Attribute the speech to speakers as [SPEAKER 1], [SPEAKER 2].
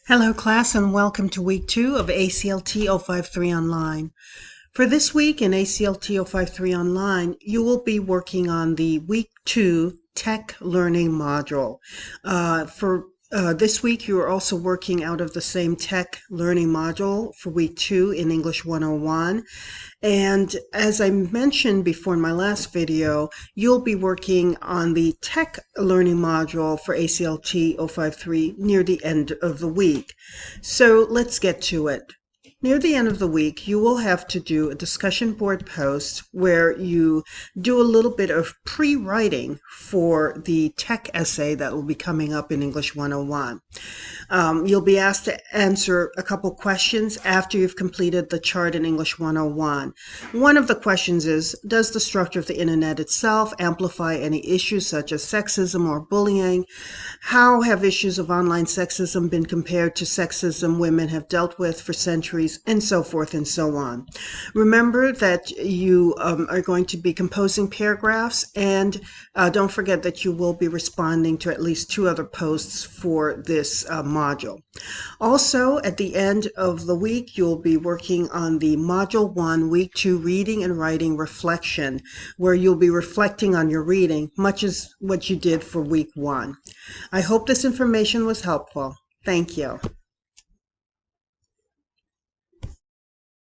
[SPEAKER 1] Hello class and welcome to week 2 of ACLT 053 Online. For this week in ACLT 053 Online, you will be working on the week 2 tech learning module. For this week, you are also working out of the same tech learning module for week 2 in English 101. And as I mentioned before in my last video, you'll be working on the tech learning module for ACLT 053 near the end of the week. So let's get to it. Near the end of the week, you will have to do a discussion board post where you do a little bit of pre-writing for the tech essay that will be coming up in English 101. You'll be asked to answer a couple questions after you've completed the chart in English 101. One of the questions is, does the structure of the internet itself amplify any issues such as sexism or bullying? How have issues of online sexism been compared to sexism women have dealt with for centuries? And so forth and so on. Remember that you are going to be composing paragraphs, and don't forget that you will be responding to at least 2 other posts for this module. Also, at the end of the week, you'll be working on the Module 1, Week 2 Reading and Writing Reflection, where you'll be reflecting on your reading, much as what you did for Week 1. I hope this information was helpful. Thank you.